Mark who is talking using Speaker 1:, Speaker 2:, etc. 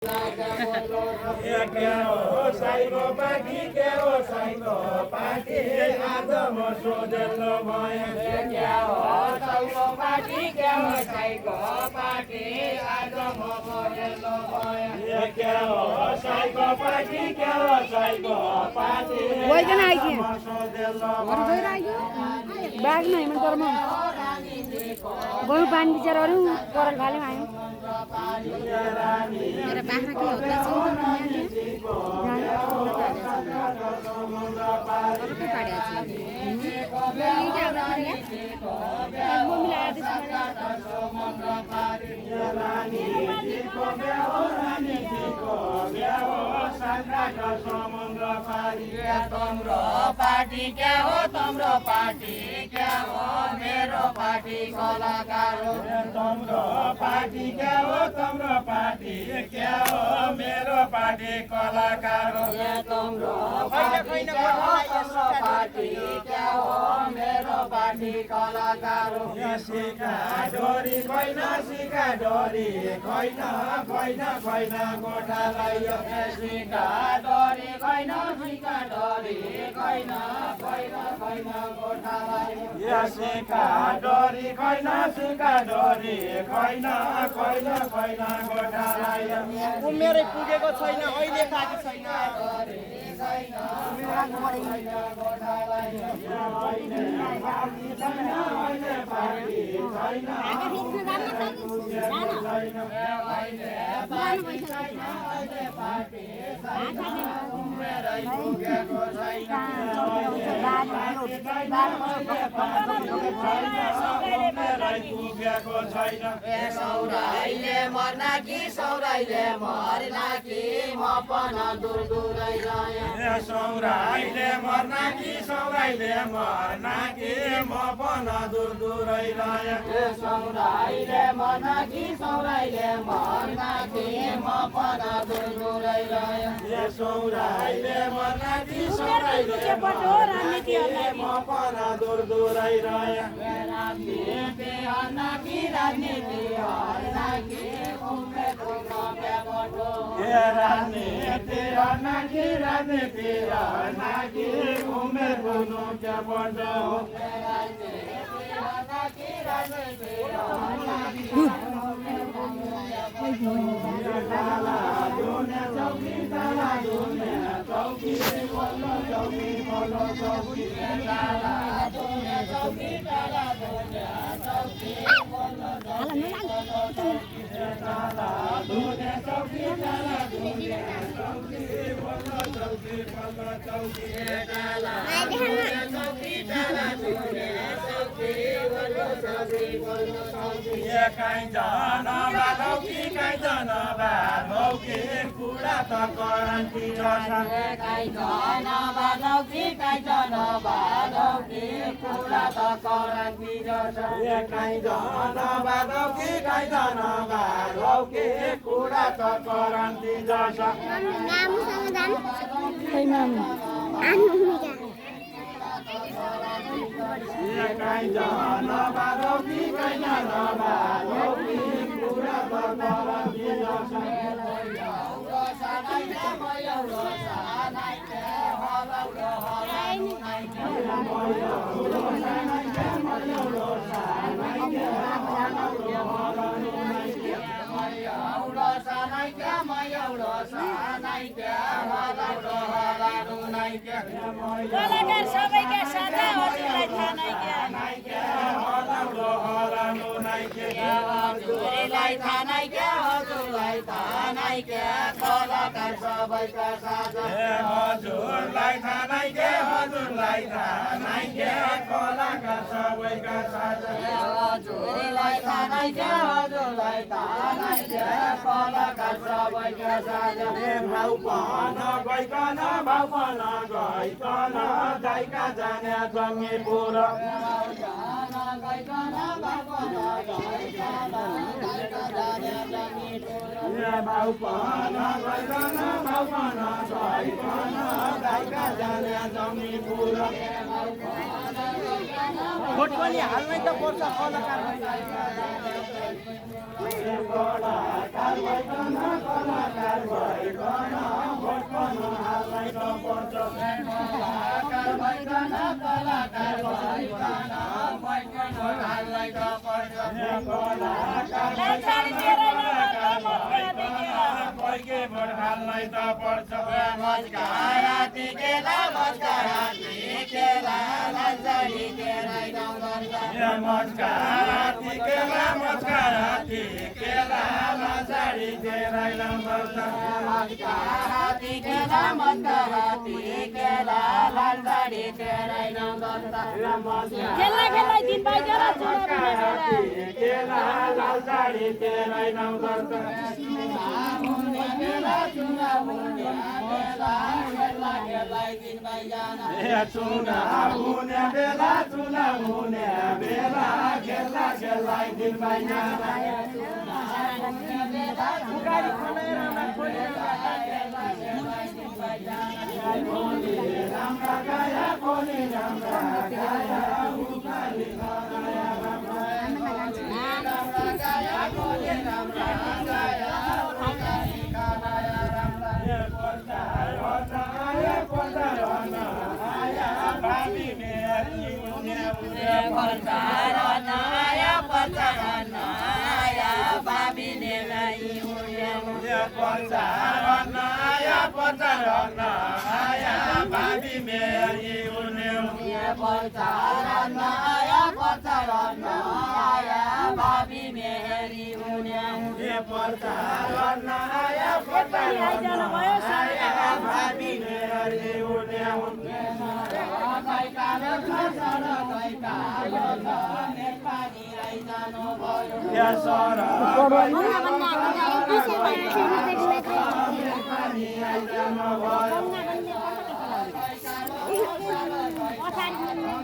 Speaker 1: क्या हो psycho party क्या हो साइको पार्टी आज म सोधेलो भयो
Speaker 2: क्या हो साइको पार्टी क्या हो साइको पार्टी आज म सोधेलो भयो
Speaker 1: क्या हो साइको पार्टी क्या हो साइको पार्टी
Speaker 3: वैजन आइके
Speaker 1: सोधेलो
Speaker 3: घर गएर आइयो ब्याग नै मन कर्म गयो पानी बिचाराहरू परल खाले आयो मेरा बाख्रा के होता छ
Speaker 2: तम्रो पार्टी क्या हो तम्रो पार्टी क्या हो मेरो पार्टी कलाकार हो
Speaker 1: तम्रो पार्टी क्या हो तम्रो पार्टी क्या हो मेरो पार्टी कलाकार हो
Speaker 2: तम्रो पार्टी क्या हो तम्रो पार्टी क्या हो मेरो पार्टी कलाकार हो
Speaker 1: सिका डोरी खैन सिका डोरी खैन खैन खैन गोठालाई
Speaker 2: सिका डोरी खैन सिका डोरी खैन खैन खैन गोठालाई
Speaker 1: सिका डोरी खैन सिका डोरी खैन खैन खैन गोठालाई
Speaker 4: उमेरै पुगेको छैन अहिले खाएको छैन
Speaker 2: सौराइले मर्ना कि सौराइले मर्ना कि म पन दूर दूरै गएँ
Speaker 1: सौराइले मर्ना कि सौराइले मर्ना कि म पन दूर दूरै गएँ
Speaker 2: सौराइले मर्ना कि सौराइले मर्ना कि म पन दूर दूरै गएँ
Speaker 1: सौराइले मर्ना कि सौराइले म पन दूर दूरै गएँ
Speaker 2: राजनीति हर्ना कि राजनीति हर्ना कि उमेरको नब्याबटो
Speaker 1: राजनीति हर्ना कि राजनीति हर्ना कि उमेरको नब्याबटो काहीँ जान बालौकी काहीँ जान बालौकी कुरा त करन्ती
Speaker 2: काहीँ जान बालौकी काहीँ जान बालौकी कुरा त करन्ती
Speaker 1: काहीँ जान बालौकी काहीँ जान बालौकी कुरा त करन्ती जस
Speaker 3: खै मामु
Speaker 1: काहीँ जान बालौकी काहीँ जान बालौकी कुरा त करन्ती जस
Speaker 3: कलाकार सबैका साझा हजुरलाई थाहा नै
Speaker 2: हजुरलाई थाहा नै क्या हजुरलाई थाहा नै क्या कलाकार सबैका साझा
Speaker 1: हजुरलाई थाहा नै के हजुरलाई थाहा नै के कलाकार सबैका साझा
Speaker 2: हजुरलाई थाहा नै क्या हजुरलाई थाहा नै क्या कलाकार सबैका साझा
Speaker 1: भाउ पन गइकन जाइका जाने जङ्गी पुर
Speaker 2: भइकन बापन भइकन दाइका जाने जमी
Speaker 1: या बाउपन भइकन बाउपन भइकन दाइका जाने जमी पुरा
Speaker 4: भोट पनि हाल्नै त पर्छ कलाकार
Speaker 1: कलाकार भइकन भोट पनि हाल्नै त पर्छ कलाकार भइकन हाल्नै त पर्छ कोहीकै भोट हाल्नै त पर्छ
Speaker 2: मस्कारा टिकेला मस्कारा टिकेला लाजडी तेरै गाउँदर्छ
Speaker 1: मस्कारा टिकेला लाजडी तेरै गाउँदर्छ
Speaker 2: मस्कारा टिकेला लाजडी तेरै गाउँदर्छ
Speaker 3: खेल्ला खेल्ला दिन बाइकेर
Speaker 1: टिकेला लाजडी तेरै गाउँदर्छ चुनाव हुने बेला खेल्ला खेल्ला दिन बाइजाना
Speaker 4: गाडी खनेर
Speaker 1: राम्रा गाया कोनी राम्रा गाया उकाली गाया
Speaker 3: Orang